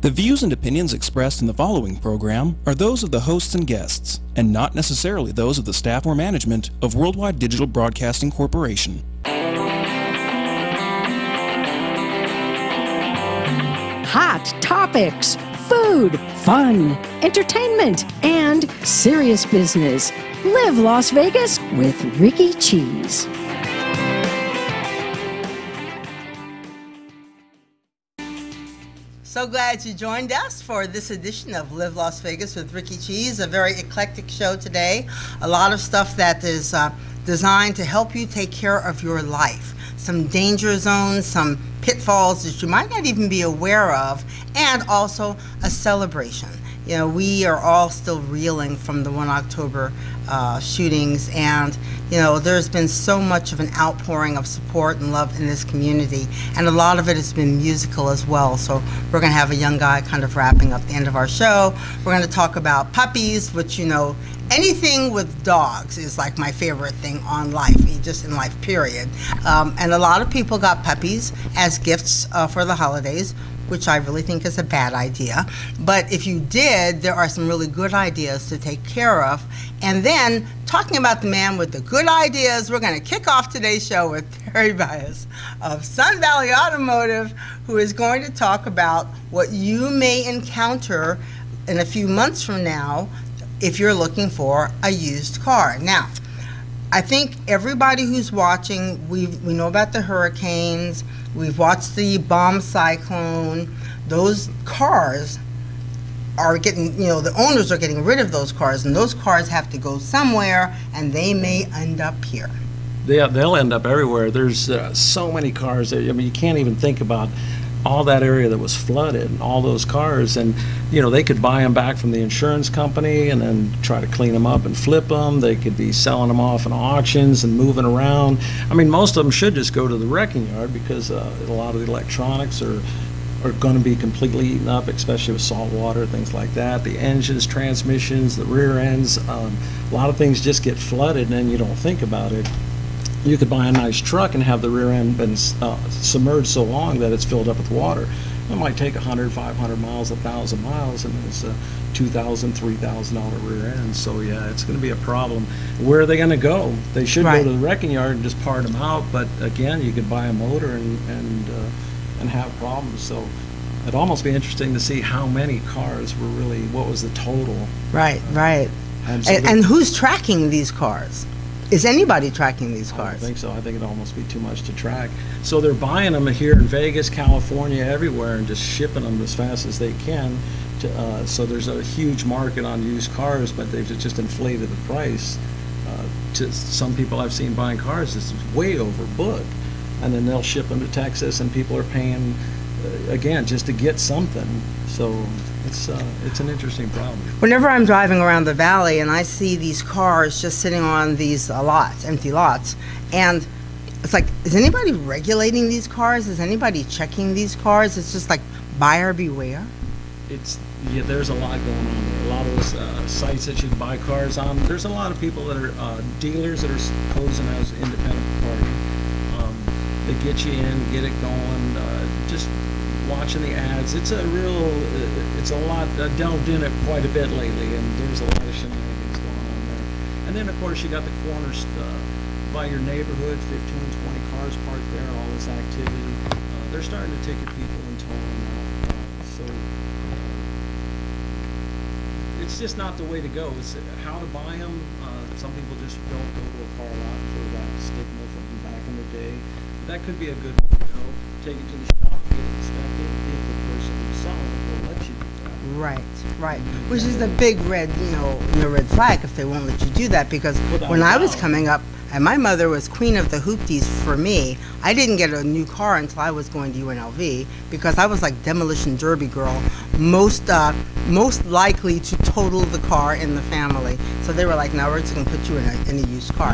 The views and opinions expressed in the following program are those of the hosts and guests, and not necessarily those of the staff or management of Worldwide Digital Broadcasting Corporation. Hot topics, food, fun, entertainment, and serious business. Live Las Vegas with Rikki Cheese. So glad you joined us for this edition of Live Las Vegas with Rikki Cheese, a very eclectic show today. A lot of stuff that is designed to help you take care of your life. Some danger zones, some pitfalls that you might not even be aware of, and also a celebration. You know, we are all still reeling from the 1 October shootings, and you know, there's been so much of an outpouring of support and love in this community, and a lot of it has been musical as well. So we're going to have a young guy kind of wrapping up the end of our show. We're going to talk about puppies, which, you know, anything with dogs is like my favorite thing on life, just in life, period. And a lot of people got puppies as gifts for the holidays, which I really think is a bad idea. But if you did, there are some really good ideas to take care of. And then, talking about the man with the good ideas, we're going to kick off today's show with Terry Buis of Valley Automotive, who is going to talk about what you may encounter in a few months from now if you're looking for a used car. Now, I think everybody who's watching, we know about the hurricanes, we've watched the bomb cyclone. Those cars are getting, you know, the owners are getting rid of those cars, and those cars have to go somewhere, and they may end up here. Yeah, they'll end up everywhere. There's so many cars. I mean, you can't even think about all that area that was flooded and all those cars, and you know, they could buy them back from the insurance company and then try to clean them up and flip them. They could be selling them off in auctions and moving around. I mean, most of them should just go to the wrecking yard because a lot of the electronics are going to be completely eaten up, especially with salt water, things like that. The engines, transmissions, the rear ends, a lot of things just get flooded, and then you don't think about it. You could buy a nice truck and have the rear end been submerged so long that it's filled up with water. It might take 100, 500 miles, 1,000 miles, and it's a $2,000, $3,000 rear end. So yeah, it's going to be a problem. Where are they going to go? They should go to the wrecking yard and just part them out. But again, you could buy a motor and have problems. So it'd almost be interesting to see how many cars were really, what was the total. Right. And, so and who's tracking these cars? Is anybody tracking these cars? I don't think so. I think it'd almost be too much to track. So they're buying them here in Vegas, California, everywhere, and just shipping them as fast as they can. So there's a huge market on used cars, but they've just inflated the price. To some people I've seen buying cars, it's way over book. And then they'll ship them to Texas, and people are paying, again, just to get something. So it's an interesting problem. Whenever I'm driving around the valley and I see these cars just sitting on these lots, empty lots, and it's like, is anybody regulating these cars? Is anybody checking these cars? It's just like buyer beware. Yeah, there's a lot going on there. A lot of those sites that you can buy cars on. There's a lot of people that are dealers that are posing as independent party. They get you in, get it going, just watching the ads. It's a lot, delved in it quite a bit lately, and there's a lot of shenanigans going on there. And then, of course, you got the corners by your neighborhood, 15, 20 cars parked there, all this activity. They're starting to ticket people and tow them out. So it's just not the way to go. It's how to buy them. Some people just don't go to a car lot for that stigma from back in the day. That could be a good way to go. Take it to the shop, get it inspected. If the person who's selling it will let you do that. Right. Which is the big red, red flag if they won't let you do that. Because when I was coming up, and my mother was queen of the hoopties for me, I didn't get a new car until I was going to UNLV because I was like demolition derby girl, most likely to total the car in the family. So they were like, no, we're just going to put you in a used car.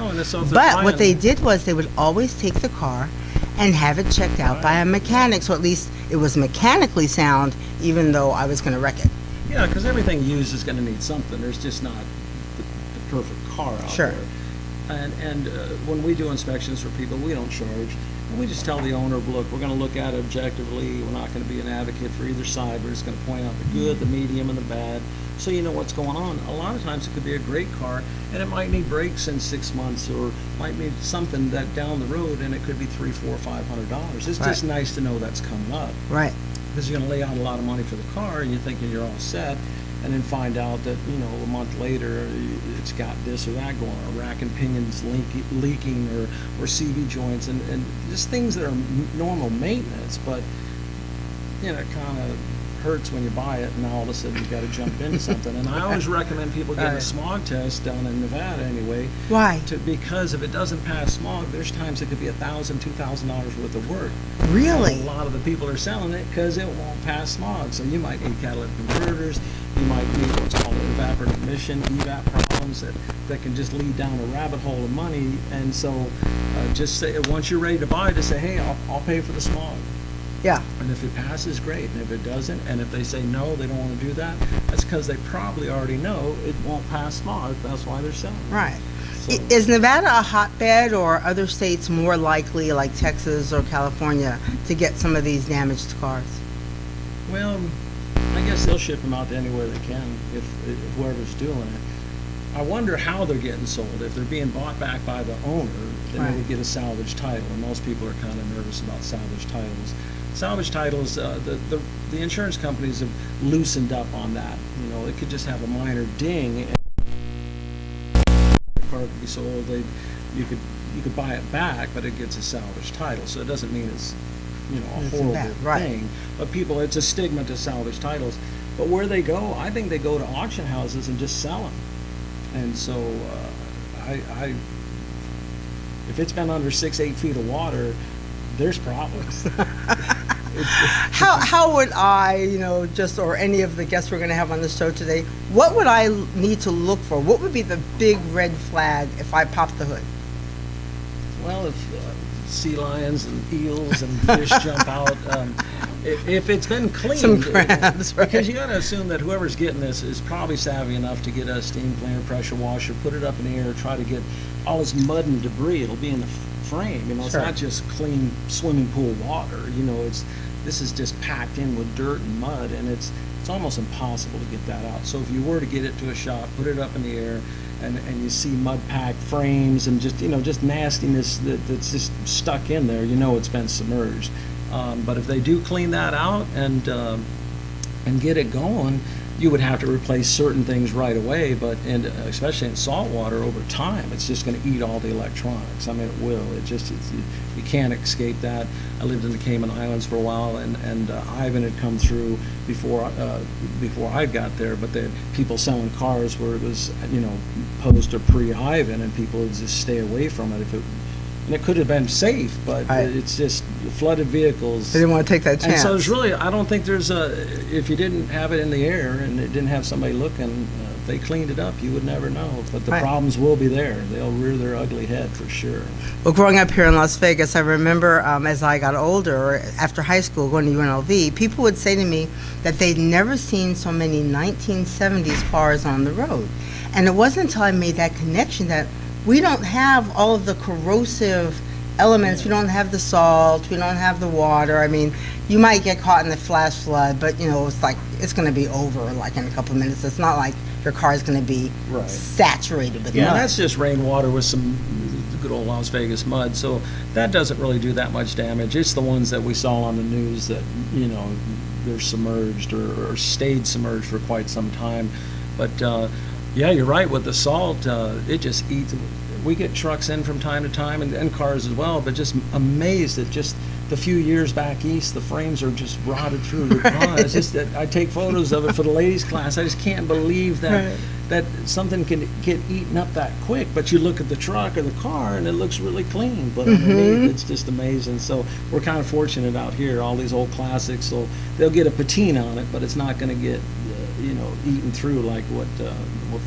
But what they did was they would always take the car and have it checked out by a mechanic, so at least it was mechanically sound, even though I was going to wreck it. Yeah, because everything used is going to need something. There's just not the perfect car out there. And when we do inspections for people, we don't charge. And we just tell the owner, look, we're going to look at it objectively. We're not going to be an advocate for either side. We're just going to point out the good, the medium, and the bad, so you know what's going on. A lot of times it could be a great car, and it might need brakes in 6 months, or might need something that down the road, and it could be $300, $400, $500. It's just nice to know that's coming up. Right. Because you're going to lay out a lot of money for the car, and you're thinking you're all set, and then find out that, you know, a month later it's got this or that going on, rack and pinions leaking, or CV joints, and just things that are normal maintenance, but, you know, it kind of hurts when you buy it, and now all of a sudden you've got to jump into something. And I always recommend people get a smog test down in Nevada anyway. Why? Because if it doesn't pass smog, there's times it could be $1,000, $2,000 worth of work. Really? And a lot of the people are selling it because it won't pass smog. So you might need catalytic converters. You might need what's called evaporative emission, evap problems that can just lead down a rabbit hole of money. And so just say, once you're ready to buy, just say, hey, I'll pay for the smog. Yeah. And if it passes, great. And if it doesn't, and if they say no, they don't want to do that, that's because they probably already know it won't pass smog. That's why they're selling it. Right. So, is Nevada a hotbed, or other states more likely, like Texas or California, to get some of these damaged cars? well, I guess they'll ship them out to anywhere they can if whoever's doing it. I wonder how they're getting sold. If they're being bought back by the owner, then they would get a salvage title, and most people are kind of nervous about salvage titles. Salvage titles, the insurance companies have loosened up on that. You know, it could just have a minor ding, and the car could be sold. You could buy it back, but it gets a salvage title, so it doesn't mean it's, you know, a horrible thing. But people, it's a stigma to salvage titles. But where they go, I think they go to auction houses and just sell them. And so, if it's been under 6-8 feet of water, there's problems. How would I, you know, just, or any of the guests we're going to have on the show today, what would I need to look for? What would be the big red flag if I popped the hood? Well, if sea lions and eels and fish jump out, if it's been cleaned, some crabs, right? Because you got to assume that whoever's getting this is probably savvy enough to get a steam cleaner, pressure washer, put it up in the air, try to get all this mud and debris. It'll be in the frame. You know, it's not just clean swimming pool water. You know, this is just packed in with dirt and mud, and it's almost impossible to get that out. So if you were to get it to a shop, put it up in the air, and you see mud packed frames and just, you know, just nastiness that's just stuck in there, you know it's been submerged. But if they do clean that out and get it going, you would have to replace certain things right away, but especially in salt water, over time, it's just going to eat all the electronics. I mean, it will. You can't escape that. I lived in the Cayman Islands for a while, and Ivan had come through before I got there, but the people selling cars where it was, you know, post or pre-Ivan, and people would just stay away from it and it could have been safe, but it's just flooded vehicles. They didn't want to take that chance. And so there's really, I don't think there's if you didn't have it in the air and it didn't have somebody looking, if they cleaned it up, you would never know. But the problems will be there. They'll rear their ugly head for sure. Well, growing up here in Las Vegas, I remember as I got older, after high school, going to UNLV, people would say to me that they'd never seen so many 1970s cars on the road. And it wasn't until I made that connection that we don't have all of the corrosive elements. We don't have the salt. We don't have the water. I mean, you might get caught in the flash flood, but, you know, it's like it's going to be over like in a couple of minutes. It's not like your car is going to be saturated with mud. Yeah, that's just rainwater with some good old Las Vegas mud. So that doesn't really do that much damage. It's the ones that we saw on the news that, you know, they're submerged or stayed submerged for quite some time. But yeah, you're right with the salt. It just eats. We get trucks in from time to time, and cars as well, but just amazed at just the few years back east, the frames are just rotted through. It's just that I take photos of it for the ladies class. I just can't believe that that something can get eaten up that quick. But you look at the truck or the car, and it looks really clean, but underneath it's just amazing. So we're kind of fortunate out here. All these old classics, so they'll get a patina on it, but it's not going to get eaten through like what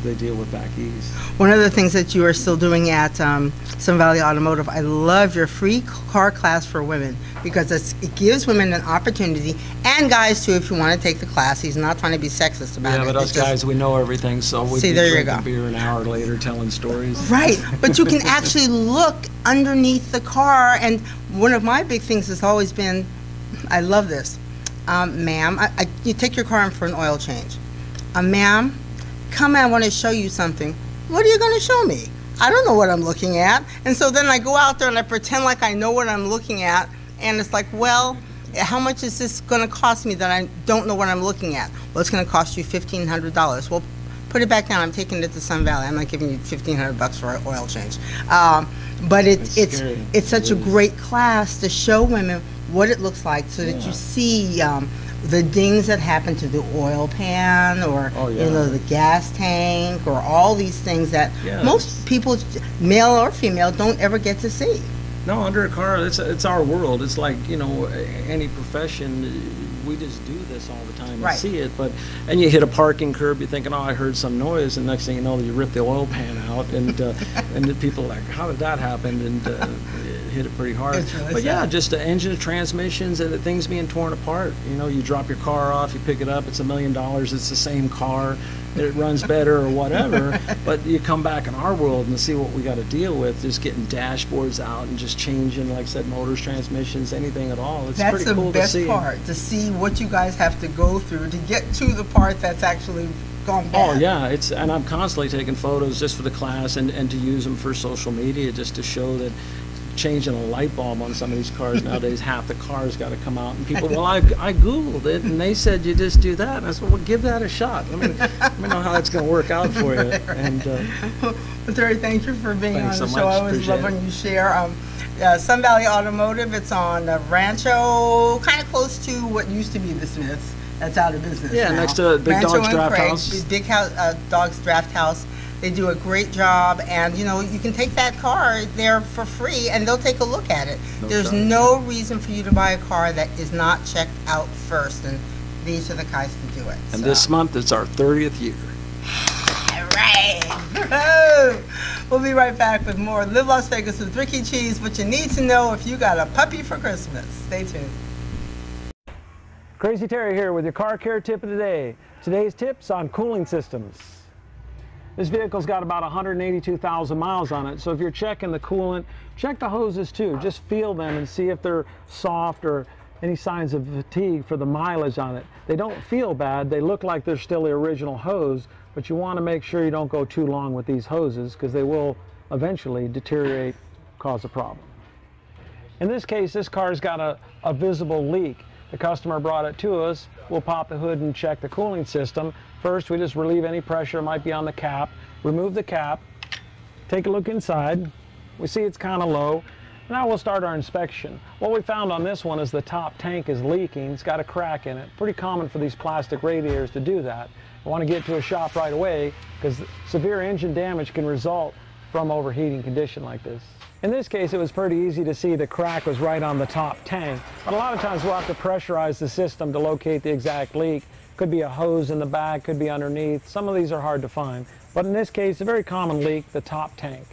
they deal with back east. One of the things that you are still doing at Sun Valley Automotive, I love your free car class for women, because it gives women an opportunity, and guys too, if you want to take the class. He's not trying to be sexist about it. Yeah, but us guys, we know everything, so we'd be drinking beer an hour later telling stories. Right, but you can actually look underneath the car, and one of my big things has always been, I love this. Ma'am, you take your car in for an oil change. Ma'am, come, I want to show you something. What are you going to show me? I don't know what I'm looking at. And so then I go out there and I pretend like I know what I'm looking at, and it's like, well, how much is this going to cost me that I don't know what I'm looking at? Well, it's going to cost you $1,500. Well, put it back down. I'm taking it to Sun Valley. I'm not giving you $1,500 for an oil change. But it's such a great class to show women what it looks like, so that you see the dings that happen to the oil pan, or the gas tank, or all these things that most people, male or female, don't ever get to see. No, under a car, it's our world. It's like, any profession, we just do this all the time and see it. And you hit a parking curb, you're thinking, oh, I heard some noise, and next thing you know, you rip the oil pan out, and the people are like, how did that happen? And hit it pretty hard. Really but sad. Just the engine, transmissions, and the things being torn apart. You drop your car off, you pick it up, it's $1 million, it's the same car, it runs better or whatever, but you come back in our world and see what we got to deal with, just getting dashboards out and just changing, like I said, motors, transmissions, anything at all. It's pretty cool to see. That's the best part, to see what you guys have to go through to get to the part that's actually gone bad. Oh yeah, and I'm constantly taking photos just for the class, and to use them for social media, just to show that changing a light bulb on some of these cars nowadays, half the cars got to come out, and people, well, I Googled it, and they said you just do that, and I said, well, give that a shot. Let me know how that's going to work out for you. And well, Terry, thank you for being on the show. I always love when you share. Sun Valley Automotive, it's on Rancho, kind of close to what used to be the Smiths. That's out of business now. Next to Big Rancho Dog's Draft House. Big Dog's Draft House. They do a great job, and you can take that car there for free, and they'll take a look at it. There's no reason for you to buy a car that is not checked out first, and these are the guys to do it. And this month it's our 30th year. All right. We'll be right back with more Live Las Vegas with Rikki Cheese, what you need to know if you got a puppy for Christmas. Stay tuned. Crazy Terry here with your car care tip of the day. Today's tips on cooling systems. This vehicle's got about 182,000 miles on it, so if you're checking the coolant, check the hoses too. Just feel them and see if they're soft or any signs of fatigue for the mileage on it. They don't feel bad, they look like they're still the original hose, but you want to make sure you don't go too long with these hoses, because they will eventually deteriorate, cause a problem. In this case, this car's got a visible leak. The customer brought it to us. We'll pop the hood and check the cooling system. First, we just relieve any pressure that might be on the cap, remove the cap, take a look inside. We see it's kind of low. Now we'll start our inspection. What we found on this one is the top tank is leaking. It's got a crack in it. Pretty common for these plastic radiators to do that. I want to get to a shop right away, because severe engine damage can result from overheating condition like this. In this case, it was pretty easy to see the crack was right on the top tank, but a lot of times we'll have to pressurize the system to locate the exact leak. Could be a hose in the back, could be underneath. Some of these are hard to find, but in this case, a very common leak, the top tank.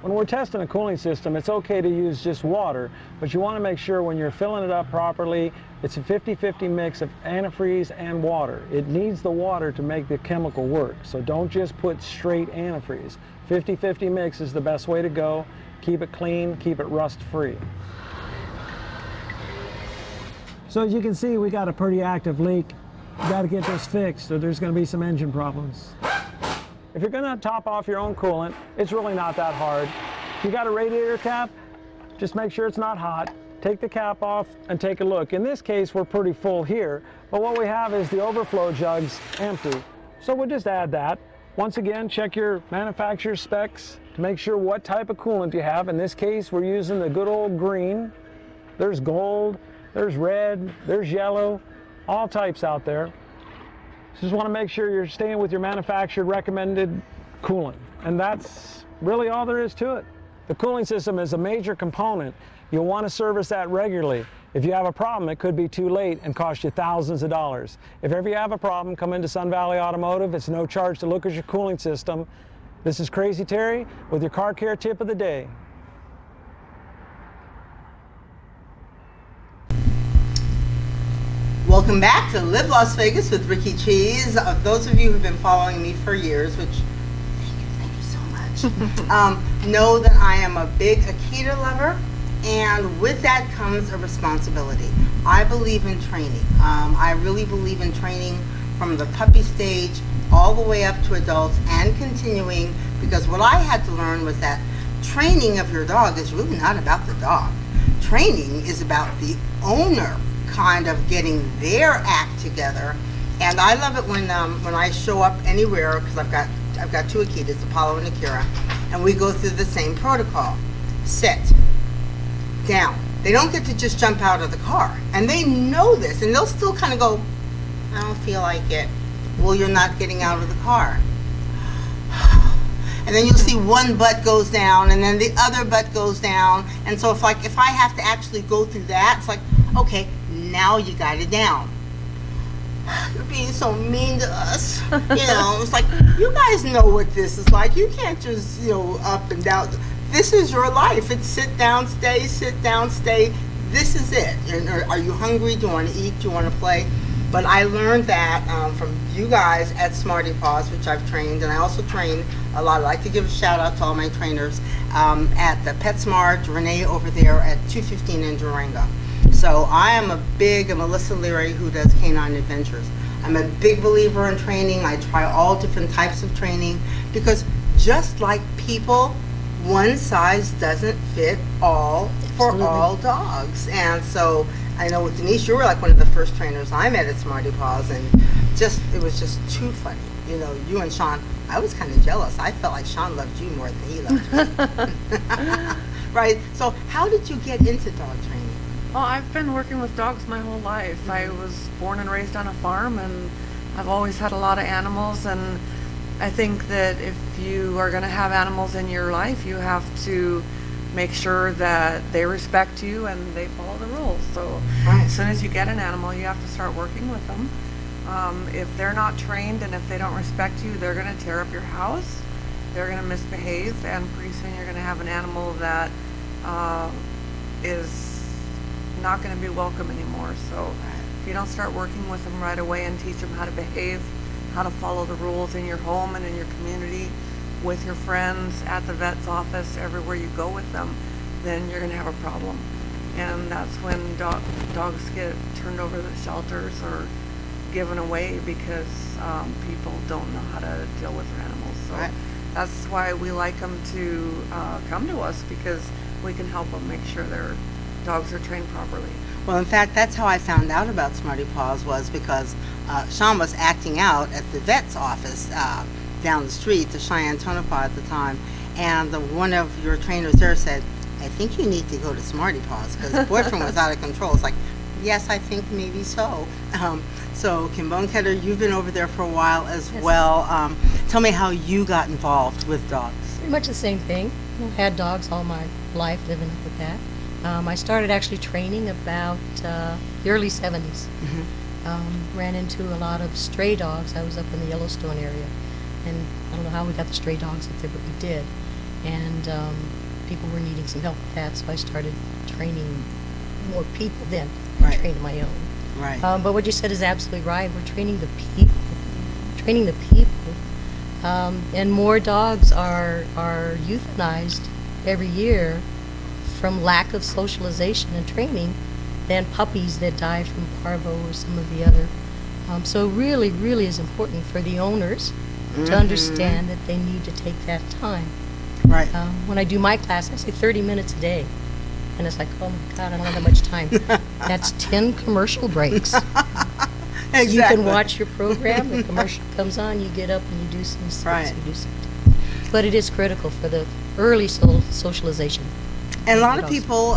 When we're testing a cooling system, it's okay to use just water, but you want to make sure when you're filling it up properly, it's a 50-50 mix of antifreeze and water. It needs the water to make the chemical work, so don't just put straight antifreeze. 50-50 mix is the best way to go. Keep it clean, keep it rust-free. So as you can see, we got a pretty active leak. You got to get this fixed, or there's going to be some engine problems. If you're going to top off your own coolant, it's really not that hard. If you got a radiator cap, just make sure it's not hot. Take the cap off and take a look. In this case, we're pretty full here, but what we have is the overflow jugs empty. So we'll just add that. Once again, check your manufacturer's specs to make sure what type of coolant you have. In this case, we're using the good old green. There's gold, there's red, there's yellow, all types out there. Just want to make sure you're staying with your manufacturer recommended coolant. And that's really all there is to it. The cooling system is a major component. You'll want to service that regularly. If you have a problem, it could be too late and cost you thousands of dollars. If ever you have a problem, come into Sun Valley Automotive. It's no charge to look at your cooling system. This is Crazy Terry with your car care tip of the day. Welcome back to Live Las Vegas with Rikki Cheese. Those of you who've been following me for years, which thank you so much, know that I am a big Akita lover, and with that comes a responsibility. I believe in training. I really believe in training from the puppy stage all the way up to adults and continuing, because what I had to learn was that training of your dog is really not about the dog. Training is about the owner kind of getting their act together. And I love it when I show up anywhere, because I've got two Akitas, Apollo and Akira, and we go through the same protocol. Sit down. They don't get to just jump out of the car, and they know this, and they'll still kind of go, I don't feel like it. Well, you're not getting out of the car. And then you'll see one butt goes down, and then the other butt goes down. And so if I have to actually go through that, it's like, okay, now you got it down. You're being so mean to us. You know, it's like, you guys know what this is like. You can't just, you know, up and down. This is your life. It's sit down, stay, sit down, stay. This is it. And are you hungry? Do you want to eat? Do you want to play? But I learned that from you guys at Smarty Paws, which I've trained, and I also train a lot. I like to give a shout out to all my trainers at the PetSmart, Renee over there at 215 in Durango. So I am a big Melissa Leary who does Canine Adventures. I'm a big believer in training. I try all different types of training, because just like people, one size doesn't fit all for all dogs. And so I know with Denise, you were like one of the first trainers I met at Smarty Paws, and it was just too funny. You know, you and Sean, I was kind of jealous. I felt like Sean loved you more than he loved me. Right? So how did you get into dog training? Well, I've been working with dogs my whole life. Mm-hmm. I was born and raised on a farm, and I've always had a lot of animals, and I think that if you are going to have animals in your life, you have to make sure that they respect you and they follow the rules. So as soon as you get an animal, you have to start working with them. If they're not trained and if they don't respect you, they're going to tear up your house, they're going to misbehave, and pretty soon you're going to have an animal that is not going to be welcome anymore. So if you don't start working with them right away and teach them how to behave, how to follow the rules in your home and in your community, with your friends, at the vet's office, everywhere you go with them, then you're going to have a problem. And that's when dogs get turned over to the shelters or given away, because people don't know how to deal with their animals. So that's why we like them to come to us, because we can help them make sure their dogs are trained properly. Well, in fact, that's how I found out about Smarty Paws, was because Sean was acting out at the vet's office down the street, the Cheyenne Tonopah at the time, and one of your trainers there said, I think you need to go to Smarty Paws, because the boyfriend was out of control. It's like, yes, I think maybe so. So Kim Boneketter, you've been over there for a while as well. Tell me how you got involved with dogs. Pretty much the same thing. I've had dogs all my life, living up with that. I started actually training about the early 70s. Mm-hmm. Ran into a lot of stray dogs. I was up in the Yellowstone area, and I don't know how we got the stray dogs up there, but we did. And people were needing some help with that, so I started training more people then. I trained my own. Right. But what you said is absolutely right. We're training the people. Training the people. And more dogs are euthanized every year from lack of socialization and training than puppies that die from parvo or some of the other. So really, really is important for the owners to understand that they need to take that time. Right. When I do my class, I say 30 minutes a day. And it's like, oh my God, I don't have that much time. That's 10 commercial breaks. Exactly. You can watch your program, the commercial comes on, you get up and you do some steps, you do something. But it is critical for the early socialization. And a lot of people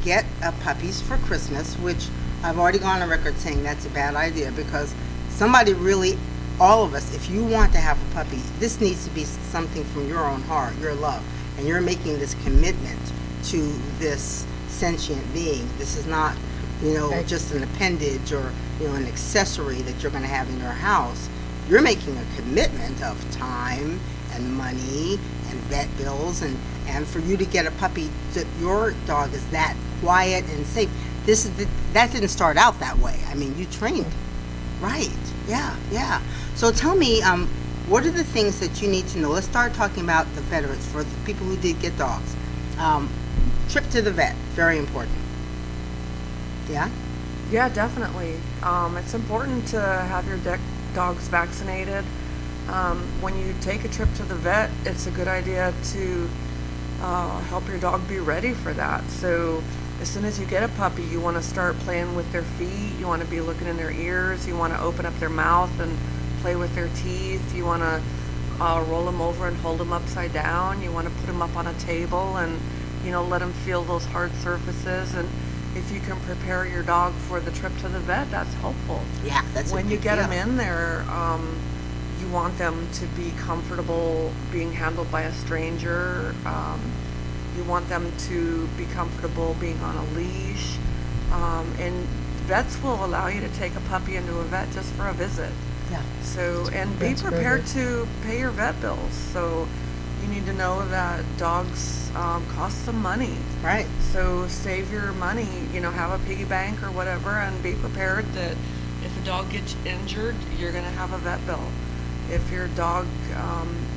get puppies for Christmas, which I've already gone on record saying that's a bad idea, because somebody really, all of us, if you want to have a puppy, this needs to be something from your own heart, your love, and you're making this commitment to this sentient being. This is not you know, Right. just an appendage or, you know, an accessory that you're going to have in your house. You're making a commitment of time and money and vet bills, and for you to get a puppy that your dog is that quiet and safe. That didn't start out that way. I mean, you trained. Right. Yeah. So tell me, what are the things that you need to know? Let's start talking about the veterans, for the people who did get dogs. Trip to the vet, very important. Yeah? Yeah, definitely. It's important to have your dogs vaccinated. When you take a trip to the vet, it's a good idea to help your dog be ready for that. So as soon as you get a puppy, you want to start playing with their feet. You want to be looking in their ears. You want to open up their mouth and play with their teeth. You want to roll them over and hold them upside down. You want to put them up on a table and, you know, let them feel those hard surfaces. And if you can prepare your dog for the trip to the vet, that's helpful. Yeah, that's when you get them in there. You want them to be comfortable being handled by a stranger. You want them to be comfortable being on a leash. And vets will allow you to take a puppy into a vet just for a visit. Yeah. So, and be prepared to pay your vet bills. So you need to know that dogs cost some money. Right. So save your money, you know, have a piggy bank or whatever, and be prepared that if a dog gets injured, you're going to have a vet bill. If your dog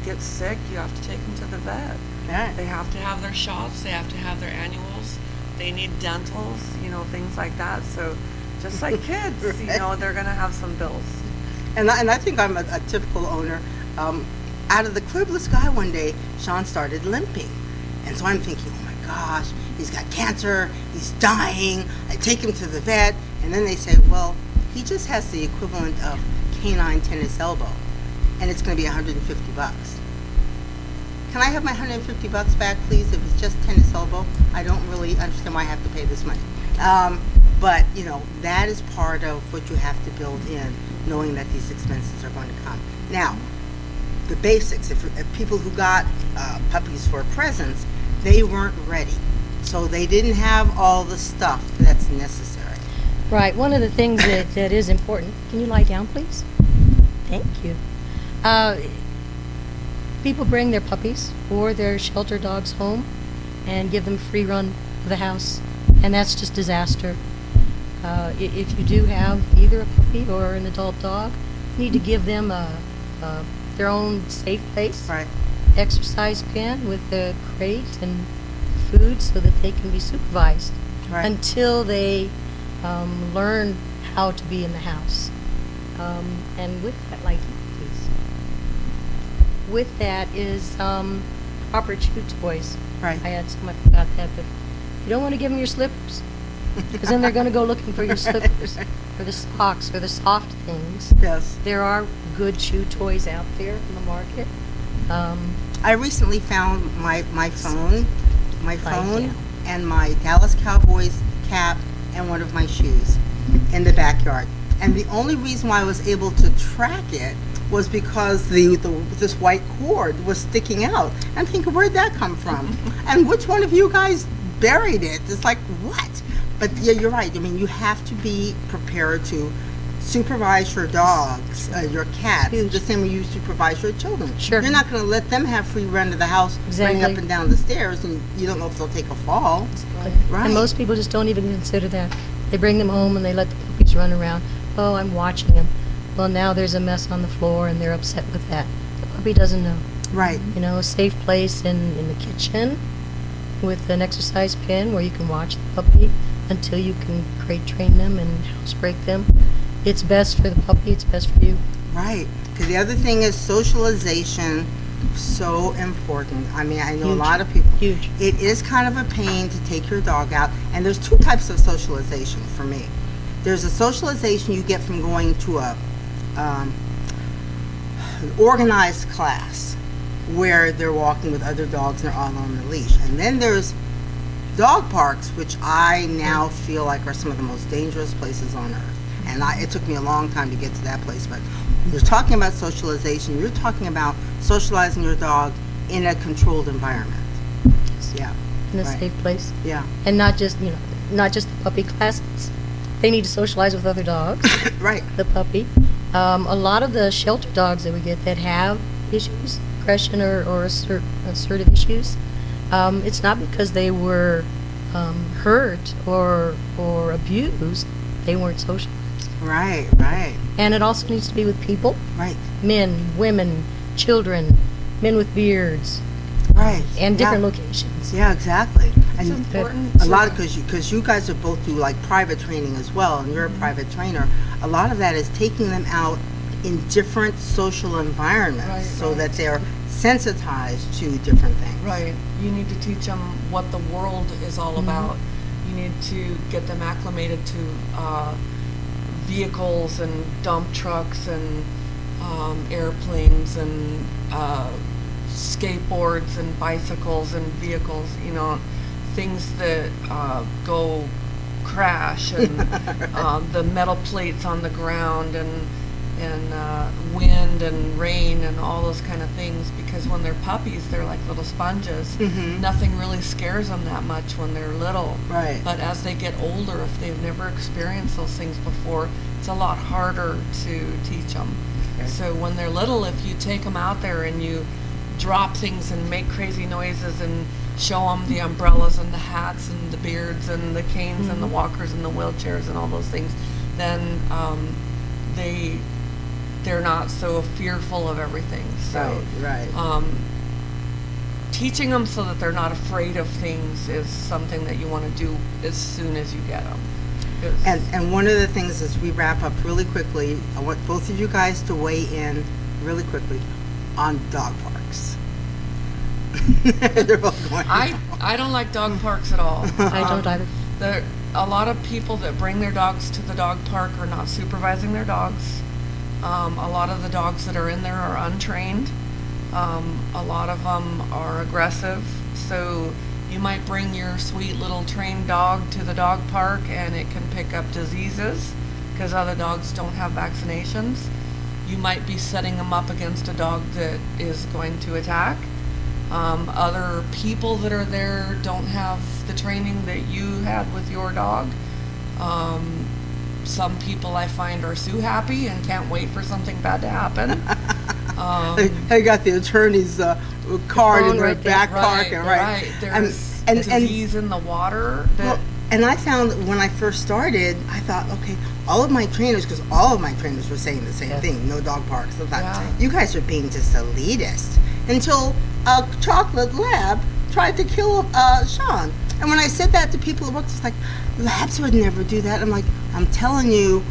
gets sick, you have to take them to the vet. Right. They have to have their shots, they have to have their annuals, they need dentals, you know, things like that. So just like kids, right. You know, they're going to have some bills. And I think I'm a typical owner. Out of the clear blue sky one day, Sean started limping. And so I'm thinking, oh my gosh, he's got cancer, he's dying. I take him to the vet, and then they say, well, he just has the equivalent of canine tennis elbow, and it's going to be $150. Can I have my $150 back, please, if it's just tennis elbow? I don't really understand why I have to pay this money. But, you know, that is part of what you have to build in, knowing that these expenses are going to come. Now, the basics, if people who got puppies for presents, they weren't ready. So they didn't have all the stuff that's necessary. Right. One of the things that is important, can you lie down, please? Thank you. People bring their puppies or their shelter dogs home and give them free run of the house, and that's just disaster. If you do have either a puppy or an adult dog, you need to give them their own safe place, Right. exercise pen with the crate and food so that they can be supervised Right. until they learn how to be in the house. And with that, like, please. With that is proper chew toys. Right. I had some, I forgot that, but you don't want to give them your slippers, because then they're going to go looking for your slippers or the socks or the soft things. Yes. There are good chew toys out there in the market. I recently found my phone yeah. and my Dallas Cowboys cap and one of my shoes in the backyard. And the only reason why I was able to track it was because this white cord was sticking out. I'm thinking, where'd that come from? And which one of you guys buried it? It's like, what? But yeah, you're right. I mean, you have to be prepared to supervise your dogs, your cats, the same way you supervise your children. Sure. You're not going to let them have free run to the house, running up and down the stairs, and you don't know if they'll take a fall. Right. And most people just don't even consider that. They bring them home and they let the puppies run around. Oh, I'm watching them. Well, now there's a mess on the floor and they're upset with that. The puppy doesn't know. Right. You know, a safe place in the kitchen with an exercise pen where you can watch the puppy until you can crate train them and housebreak them. It's best for the puppy, it's best for you. Right. Because the other thing is socialization, so important. I mean, I know Huge. a lot of people. Huge. It is kind of a pain to take your dog out, and there's two types of socialization for me. There's a socialization you get from going to an organized class where they're walking with other dogs and they're all on the leash. And then there's dog parks, which I now feel like are some of the most dangerous places on earth. And it took me a long time to get to that place. But you're talking about socialization. You're talking about socializing your dog in a controlled environment. Yeah. In a Right. safe place. Yeah. And not just, you know, not just the puppy classes, they need to socialize with other dogs. Right. The puppy. A lot of the shelter dogs that we get that have issues, aggression or assertive issues, it's not because they were hurt or abused. They weren't socialized. Right, right. And it also needs to be with people. Right. Men, women, children, men with beards. Right. And different locations. Yeah, exactly. It's And important a lot to- because you guys are both do like private training as well, and you're a private trainer. A lot of that is taking them out in different social environments, Right, so right. that they're sensitized to different things. Right. You need to teach them what the world is all about. You need to get them acclimated to vehicles and dump trucks and airplanes and skateboards and bicycles and vehicles, you know, things that go crash and the metal plates on the ground and wind and rain and all those kind of things, because when they're puppies they're like little sponges. Nothing really scares them that much when they're little, Right. but as they get older, if they've never experienced those things before, it's a lot harder to teach them. So when they're little, if you take them out there and you drop things and make crazy noises and show them the umbrellas and the hats and the beards and the canes and the walkers and the wheelchairs and all those things, then they're not so fearful of everything. So Right. teaching them so that they're not afraid of things is something that you want to do as soon as you get them. And one of the things as we wrap up really quickly, I want both of you guys to weigh in really quickly on dog parks. They're both going. I don't like dog parks at all. I don't either. A lot of people that bring their dogs to the dog park are not supervising their dogs. A lot of the dogs that are in there are untrained. A lot of them are aggressive. So you might bring your sweet little trained dog to the dog park and it can pick up diseases because other dogs don't have vaccinations. You might be setting them up against a dog that is going to attack. Other people that are there don't have the training that you had with your dog. Some people I find are so happy and can't wait for something bad to happen. They got the attorney's card in their right there. back pocket, right? There's And disease in the water. well, and I found when I first started, I thought, okay, all of my trainers, because all of my trainers were saying the same thing, no dog parks. I thought, Yeah. you guys are being just elitist. Until a chocolate lab tried to kill Sean. And when I said that to people at work, it's like, labs would never do that. I'm like, I'm telling you,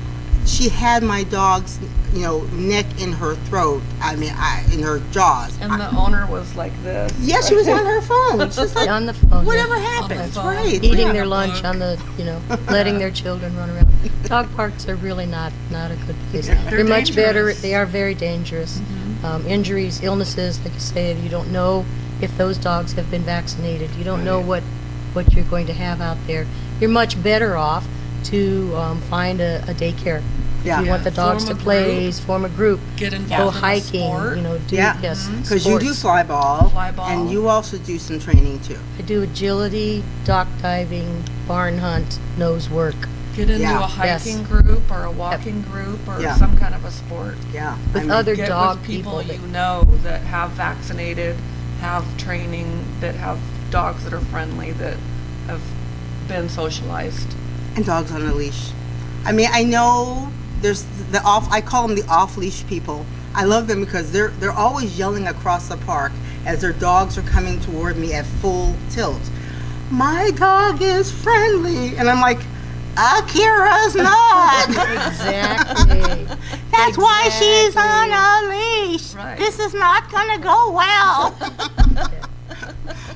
she had my dog's, neck in her throat. I mean, in her jaws. And the owner was like this. Yeah, she was on her phone. It's just like, On the phone. whatever yeah. happens, phone. right? Eating Yeah. their lunch on the, letting their children run around. Dog parks are really not a good place. They're much better. dangerous. They are very dangerous. Injuries, illnesses, like you say, you don't know if those dogs have been vaccinated. You don't know what you're going to have out there. You're much better off to find a daycare. Yeah. If you want the dogs Form to a play, group. form a group, Get go involved in a hiking, sport. do Yeah. yes, Because you do sports. fly ball, Fly ball. and you also do some training too. I do agility, dock diving, barn hunt, nose work. Get into Yeah. a hiking group or a walking group or Yeah. some kind of a sport. Yeah. With other Get dog with people that- you know that have vaccinated, have training, that have dogs that are friendly, that have been socialized. And dogs on a leash. I mean, I know there's I call them the off-leash people. I love them because they're always yelling across the park as their dogs are coming toward me at full tilt. My dog is friendly, and I'm like, Akira's not. Exactly. That's why she's on a leash. Right. This is not gonna go well.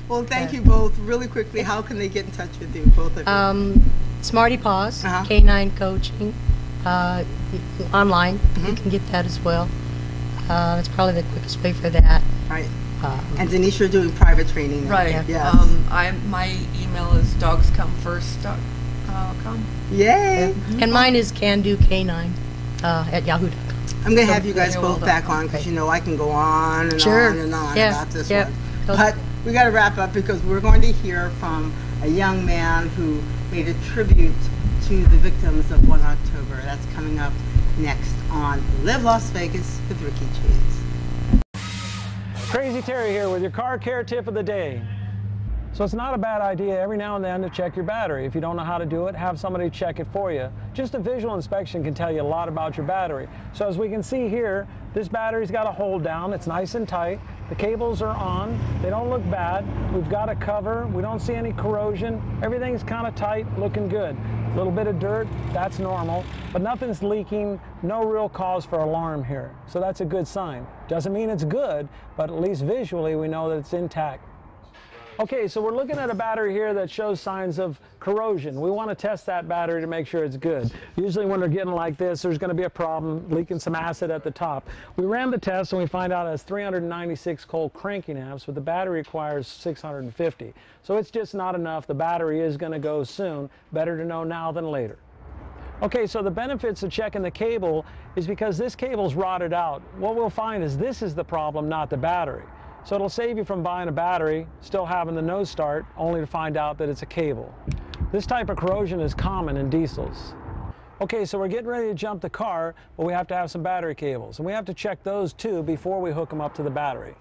Well, thank you both. Really quickly, how can they get in touch with you, both of you? Smarty Paws Uh-huh. K-9 Coaching, online. You can get that as well. That's probably the quickest way for that. Right. And Denise, you're doing private training now. Right. Yes. My email is dogscomefirst.com. Yay. And mine is CanDoK9 at yahoo.com. I'm going to have you guys very both well back done. on because I can go on and Sure. on and on Yeah. about this Yeah. one. But we got to wrap up because we're going to hear from a young man who made a tribute to the victims of 1 October. That's coming up next on Live Las Vegas with Rikki Cheese. Crazy Terry here with your car care tip of the day. So it's not a bad idea every now and then to check your battery. If you don't know how to do it, have somebody check it for you. Just a visual inspection can tell you a lot about your battery. So as we can see here, this battery's got a hold down. It's nice and tight. The cables are on. They don't look bad. We've got a cover. We don't see any corrosion. Everything's kind of tight, looking good. A little bit of dirt, that's normal, but nothing's leaking. No real cause for alarm here. So that's a good sign. Doesn't mean it's good, but at least visually we know that it's intact. Okay, so we're looking at a battery here that shows signs of corrosion. We want to test that battery to make sure it's good. Usually when they're getting like this, there's going to be a problem, leaking some acid at the top. We ran the test and we find out it has 396 cold cranking amps, but the battery requires 650. So it's just not enough. The battery is going to go soon. Better to know now than later. Okay, so the benefits of checking the cable is because this cable's rotted out. What we'll find is this is the problem, not the battery. So it'll save you from buying a battery, still having the no start, only to find out that it's a cable. This type of corrosion is common in diesels. Okay, so we're getting ready to jump the car, but we have to have some battery cables. And we have to check those too before we hook them up to the battery.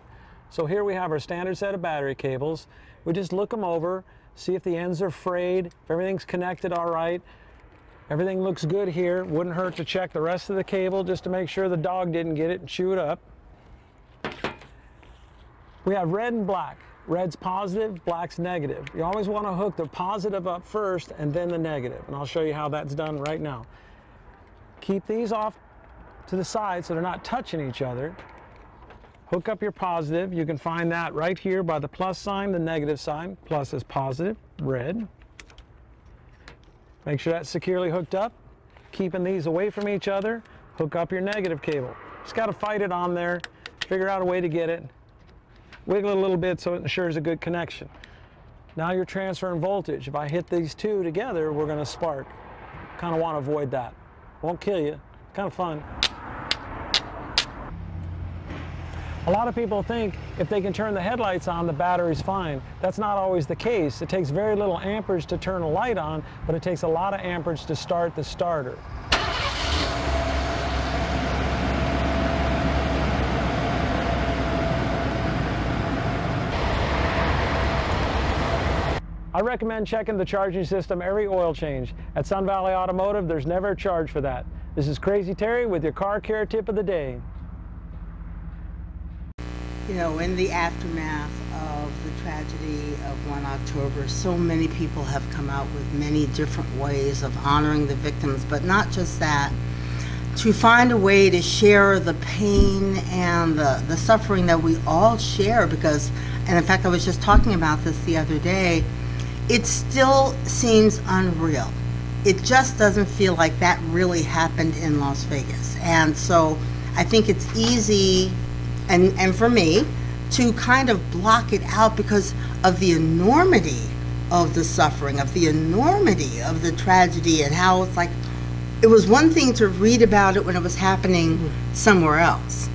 So here we have our standard set of battery cables. We just look them over, see if the ends are frayed, if everything's connected all right. Everything looks good here. Wouldn't hurt to check the rest of the cable just to make sure the dog didn't get it and chew it up. We have red and black. Red's positive, black's negative. You always want to hook the positive up first and then the negative. And I'll show you how that's done right now. Keep these off to the side so they're not touching each other. Hook up your positive. You can find that right here by the plus sign, the negative sign. Plus is positive, red. Make sure that's securely hooked up. Keeping these away from each other. Hook up your negative cable. Just got to fight it on there. Figure out a way to get it. Wiggle it a little bit so it ensures a good connection. Now you're transferring voltage. If I hit these two together, we're going to spark. Kind of want to avoid that. Won't kill you. Kind of fun. A lot of people think if they can turn the headlights on, the battery's fine. That's not always the case. It takes very little amperage to turn a light on, but it takes a lot of amperage to start the starter. I recommend checking the charging system every oil change. At Sun Valley Automotive, there's never a charge for that. This is Crazy Terry with your car care tip of the day. You know, in the aftermath of the tragedy of 1 October, so many people have come out with many different ways of honoring the victims, but not just that. To find a way to share the pain and the suffering that we all share, because, and in fact I was just talking about this the other day, it still seems unreal. It just doesn't feel like that really happened in Las Vegas. And so I think it's easy, and for me, to kind of block it out because of the enormity of the suffering, of the enormity of the tragedy, and how it's like, it was one thing to read about it when it was happening somewhere else.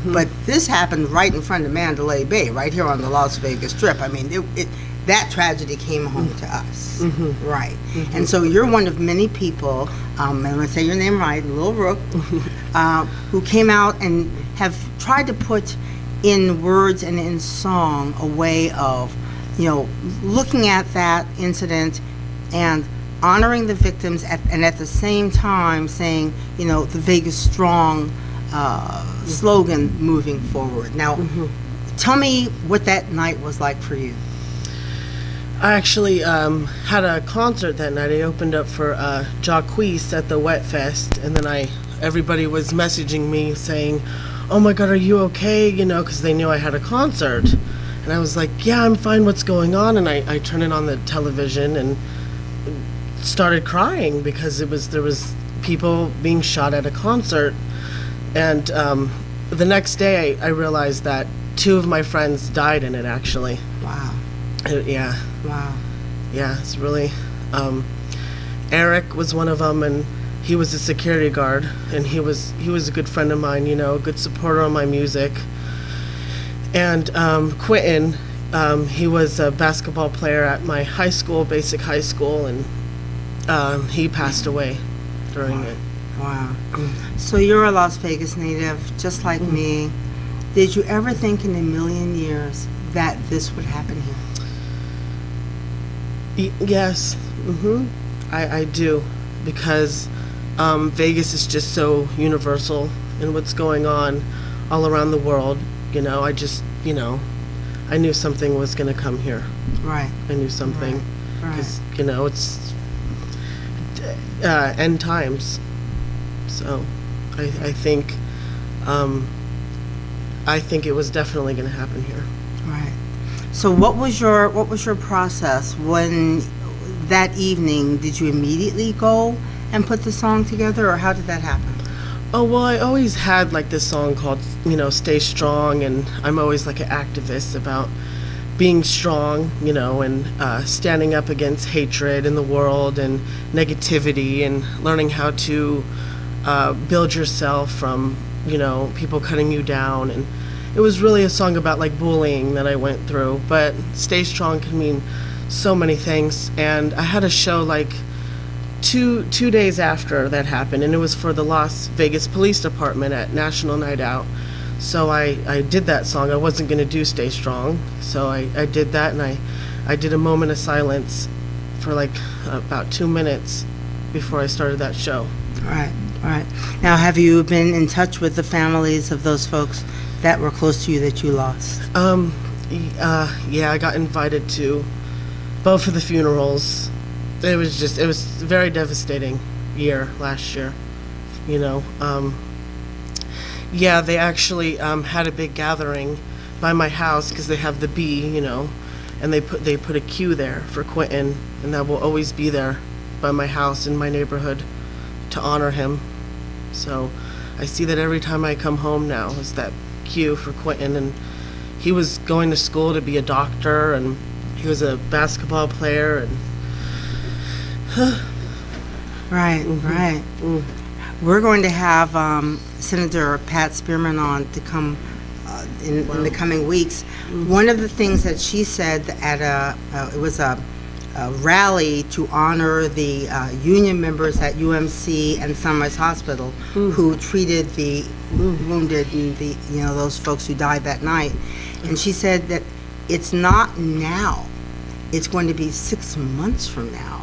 But this happened right in front of Mandalay Bay, right here on the Las Vegas Strip. I mean, that tragedy came home to us, right? And so you're one of many people, and let's say your name right, Lil Rheuk, who came out and have tried to put in words and in song a way of, you know, looking at that incident and honoring the victims, and at the same time saying, you know, the Vegas Strong slogan moving forward. Now, tell me what that night was like for you. I actually had a concert that night. I opened up for Jacquees at the Wet Fest, and then everybody was messaging me saying, "Oh my God, are you okay?" You know, because they knew I had a concert, and I was like, "Yeah, I'm fine. What's going on?" And I turned it on the television and started crying because there was people being shot at a concert, and the next day I realized that 2 of my friends died in it. Actually. Wow. Yeah. Wow. Yeah, it's really, Eric was one of them, and he was a security guard, and he was a good friend of mine, you know, a good supporter on my music. And Quentin, he was a basketball player at my high school, basic high school, and He passed away during it. Wow. So you're a Las Vegas native, just like me. Did you ever think in a million years that this would happen here? Yes. I do, because Vegas is just so universal in what's going on all around the world. You know, I just, I knew something was going to come here. Right. I knew something. Because, it's end times. So I think it was definitely going to happen here. Right. So what was your process when that evening? Did you immediately go and put the song together, or how did that happen? Oh, well, I always had like this song called, Stay Strong, and I'm always like an activist about being strong, and standing up against hatred in the world and negativity, and learning how to build yourself from, people cutting you down. And it was really a song about like bullying that I went through, but Stay Strong can mean so many things. And I had a show like two days after that happened, and it was for the Las Vegas Police Department at National Night Out. So I did that song. I wasn't going to do Stay Strong, so I did that, and I did a moment of silence for like about 2 minutes before I started that show. Right. Now, have you been in touch with the families of those folks that were close to you that you lost? Yeah, I got invited to both of the funerals. It was a very devastating year last year, Yeah, they actually had a big gathering by my house because they have the B, and they put a queue there for Quentin, and that will always be there by my house in my neighborhood to honor him. So I see that every time I come home now is that queue for Quentin, and he was going to school to be a doctor, and he was a basketball player, and Right. We're going to have Senator Pat Spearman on to come in the coming weeks. One of the things that she said at it was a rally to honor the union members at UMC and Sunrise Hospital who treated the wounded and the those folks who died that night. And she said that it's not now; it's going to be 6 months from now.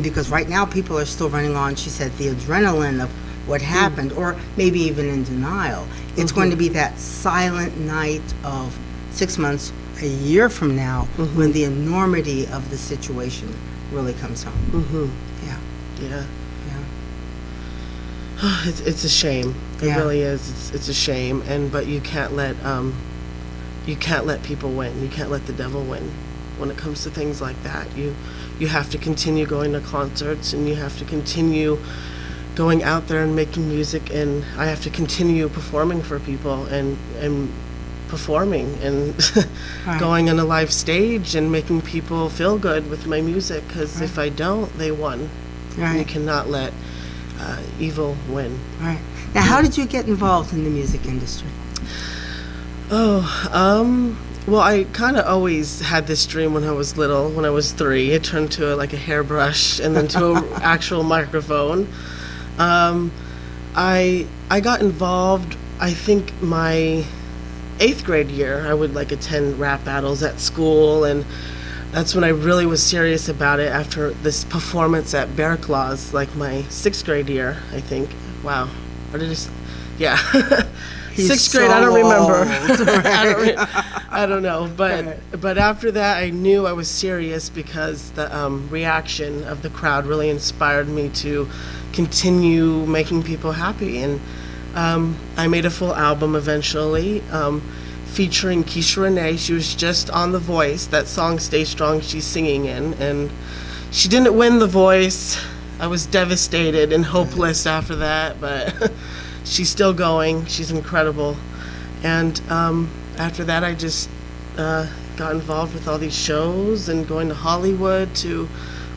Because right now people are still running on, she said, the adrenaline of what happened, or maybe even in denial. It's going to be that silent night of 6 months, a year from now, when the enormity of the situation really comes home. Yeah. It's a shame. It really is. It's a shame. But you can't let people win. You can't let the devil win when it comes to things like that. You have to continue going to concerts, and you have to continue going out there and making music, and I have to continue performing for people and performing and going on a live stage and making people feel good with my music, because if I don't, they won. You cannot let evil win. Right. Now, how did you get involved in the music industry? Well, I kind of always had this dream when I was little. When I was 3, it turned to like a hairbrush and then to an actual microphone. I got involved, I think, my 8th grade year. I would like attend rap battles at school, and that's when I really was serious about it after this performance at Bear Claws, like my 6th grade year, I think. Wow. Or did I yeah. 6th grade, I don't remember. I don't know, but after that, I knew I was serious, because the reaction of the crowd really inspired me to continue making people happy. And I made a full album eventually, featuring Keisha Renee. She was just on The Voice, that song Stay Strong she's singing in, and she didn't win The Voice. I was devastated and hopeless after that, but she's still going. She's incredible. And after that, I just got involved with all these shows and going to Hollywood to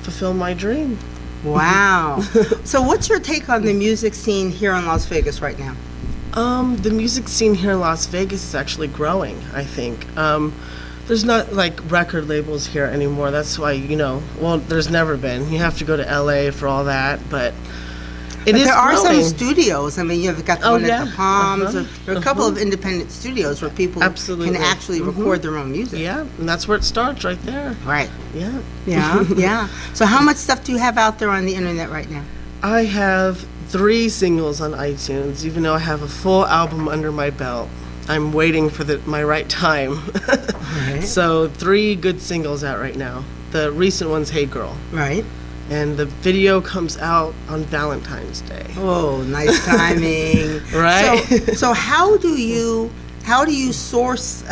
fulfill my dream. Wow. So what's your take on the music scene here in Las Vegas right now? The music scene here in Las Vegas is actually growing, I think. there's not like record labels here anymore. That's why, you know, well, there's never been. You have to go to LA for all that, but there are growing. some studios. I mean, you've got the one at the Palms. Uh-huh. There are a couple of independent studios where people Absolutely. can actually record their own music. Yeah, and that's where it starts, right there. Right. Yeah. Yeah, yeah. So how much stuff do you have out there on the internet right now? I have 3 singles on iTunes, even though I have a full album under my belt. I'm waiting for my right time. Right. So 3 good singles out right now. The recent one's Hey Girl. Right. And the video comes out on Valentine's Day. Oh, nice timing. Right. So how do you source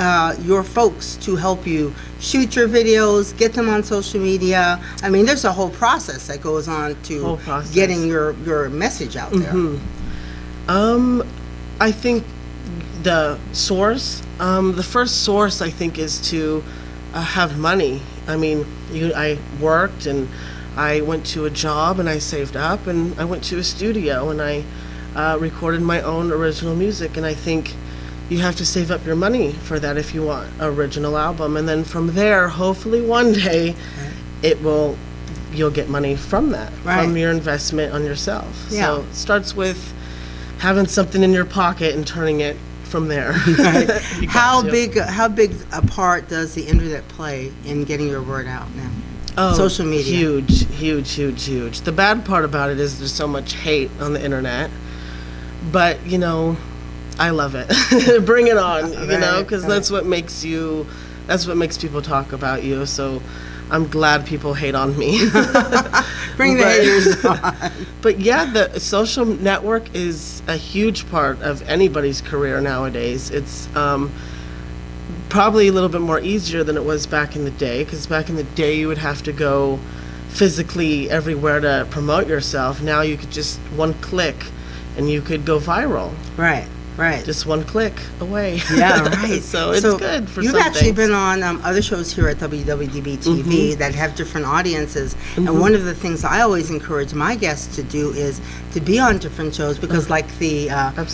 your folks to help you shoot your videos, get them on social media? I mean, there's a whole process that goes on to getting your message out there. I think the source, the first source, I think, is to have money. I mean, I worked and I went to a job and I saved up and I went to a studio and I recorded my own original music, and I think you have to save up your money for that if you want an original album, and then from there, hopefully one day you'll get money from that, from your investment on yourself. Yeah. So it starts with having something in your pocket and turning it from there. How big a part does the internet play in getting your word out now? Oh, social media. Huge. The bad part about it is there's so much hate on the internet, but you know, I love it. Bring it on, you know, because that's what makes people talk about you. So I'm glad people hate on me. Bring the haters on. But yeah, the social network is a huge part of anybody's career nowadays. It's probably a little bit more easier than it was back in the day, because back in the day you would have to go physically everywhere to promote yourself. Now you could just one click and you could go viral. Right. Just one click away. Yeah, right. So it's good for you've some actually things. been on other shows here at WWDB.TV that have different audiences. And one of the things I always encourage my guests to do is to be on different shows, because like the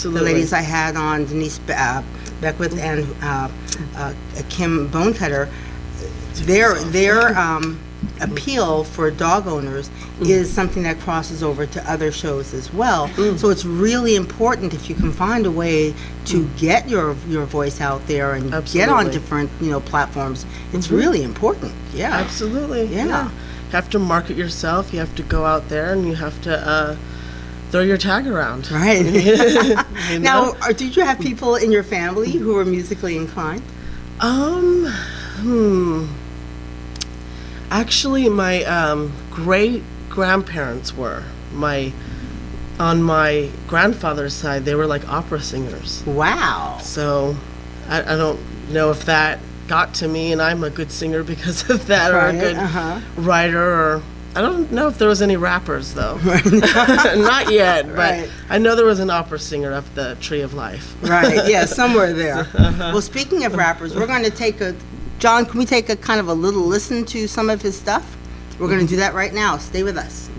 ladies I had on, Denise Beckwith and Kim Bonecutter, their appeal for dog owners is something that crosses over to other shows as well. So it's really important, if you can find a way to get your voice out there and get on different platforms. It's really important. Yeah, absolutely. Yeah. You have to market yourself. You have to go out there and you have to throw your tag around. Right. Now, did you have people in your family who were musically inclined? Actually, my great grandparents were. On my grandfather's side, they were like opera singers. Wow. So I don't know if that got to me and I'm a good singer because of that, or a good writer, or I don't know if there was any rappers though. Not yet, but I know there was an opera singer up the Tree of Life. Right, yeah, somewhere there. Well, speaking of rappers, we're going to take John, can we take a kind of a little listen to some of his stuff? We're going to do that right now. Stay with us.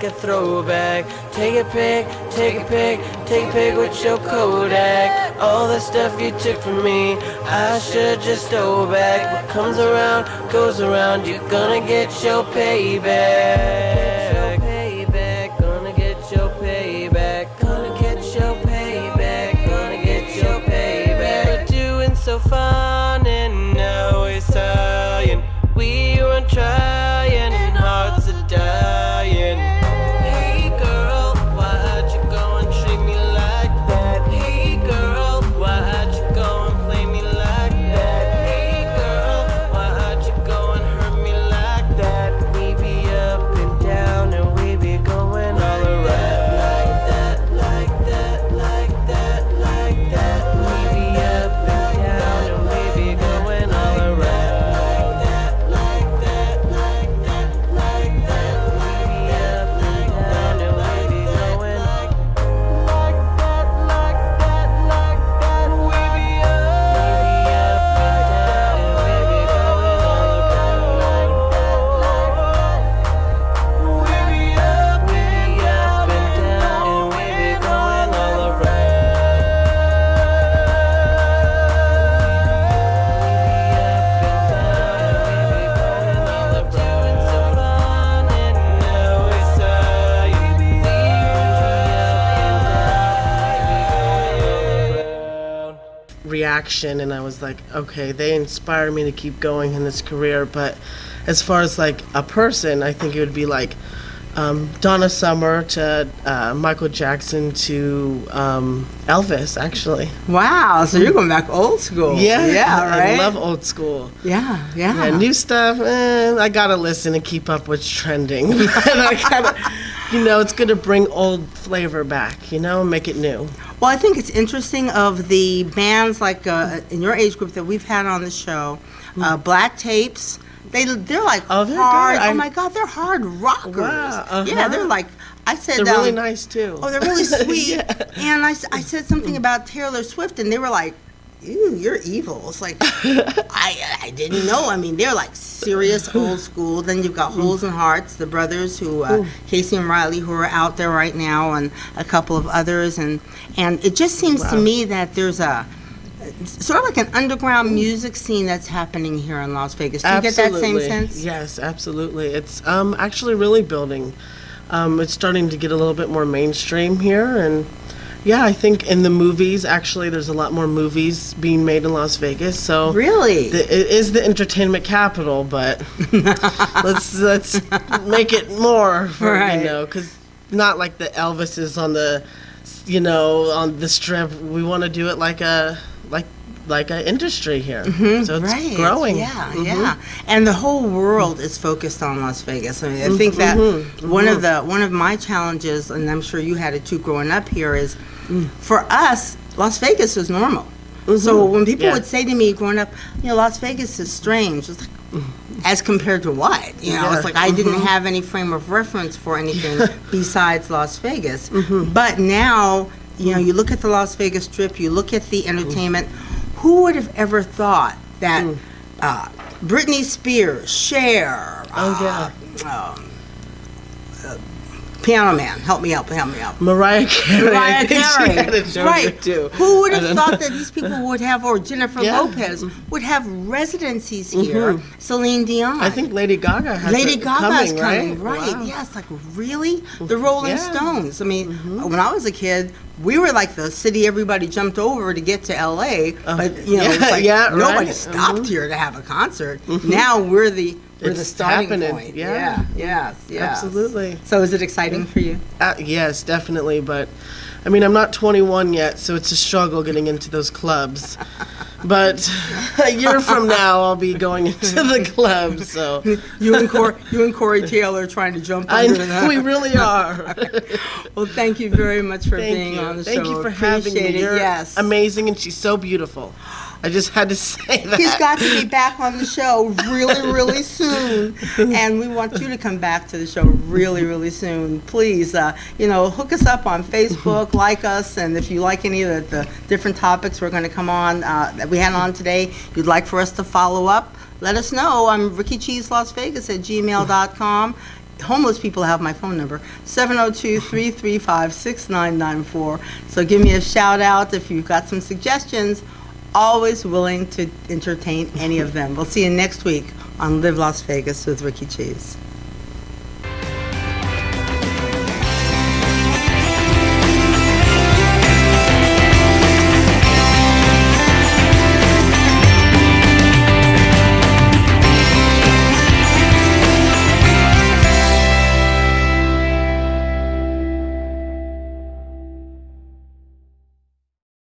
like a throwback. Take a pic, take a pic, take a pic with your Kodak. All the stuff you took from me, I should just throw back. What comes around, goes around, you're gonna get your payback. Gonna get your payback. Gonna get your payback. Gonna get your payback. We're doing so fine and now we're sighing. We were trying and hearts are dying. Hey girl, why'd you go and treat me like that? Hey girl, why'd you go and play me like that? Hey girl, why'd you go and hurt me like that? We be up and down and we be going all around. Like that, like that, like that, like that. We be up and down and we be going all around. Reaction, and I was like, okay, they inspire me to keep going in this career. But as far as like a person, I think it would be like Donna Summer to Michael Jackson to Elvis, actually. Wow, so you're going back old school. Yeah, right? I love old school. Yeah. New stuff, I gotta listen and keep up what's trending. And I gotta, it's gonna bring old flavor back, make it new. Well, I think it's interesting of the bands like in your age group that we've had on the show, Black Tapes. They're like hard. Good. Oh my God, they're hard rockers. Wow, Yeah, they're like. I said they're really nice too. Oh, they're really sweet. Yeah. And I said something about Taylor Swift, and they were like, "Ew, you're evil." It's like I didn't know. I mean, they're like serious old school. Then you've got Holes and Hearts, the brothers who Casey and Riley, who are out there right now, and a couple of others, and it just seems to me that there's a sort of like an underground music scene that's happening here in Las Vegas. Do you get that same sense? Yes, absolutely. It's actually really building. It's starting to get a little bit more mainstream here, and yeah, I think in the movies, actually, there's a lot more movies being made in Las Vegas. So really, it is the entertainment capital, but let's make it more for because not like the Elvises on the on the Strip. We want to do it like a industry here. So it's growing. Yeah. And the whole world is focused on Las Vegas. I mean, I think that one of my challenges, and I'm sure you had it too growing up here, is for us, Las Vegas was normal. So when people would say to me growing up, Las Vegas is strange, it's like, as compared to what? It's like I didn't have any frame of reference for anything besides Las Vegas. But now, you look at the Las Vegas Strip, you look at the entertainment. Who would have ever thought that Britney Spears, Cher, Piano Man, help me out. Mariah Carey. Right. Too. Who would have thought that these people would have, or Jennifer Lopez, would have residencies here? Celine Dion. I think Lady Gaga has coming, right? Wow. Yes, like really? The Rolling Stones. I mean, when I was a kid, we were like the city everybody jumped over to get to L.A., but it's like nobody stopped here to have a concert. Now we're the starting point. Yes. Absolutely. So is it exciting for you? Yes, definitely. But I mean, I'm not 21 yet, so it's a struggle getting into those clubs. But a year from now, I'll be going into the clubs. So you and Corey Taylor trying to jump under that. We really are. Well, thank you very much for being on the show. Thank you for having me. You're amazing, and she's so beautiful. I just had to say that. He's got to be back on the show really, really soon. And we want you to come back to the show really, really soon. Please, hook us up on Facebook, like us, and if you like any of the different topics we're going to come on, that we had on today, you'd like for us to follow up, let us know. I'm Rikki Cheese Las Vegas at gmail.com. homeless people have my phone number, 702-335-6994. So give me a shout out if you've got some suggestions. Always willing to entertain any of them. We'll see you next week on Live Las Vegas with Rikki Cheese.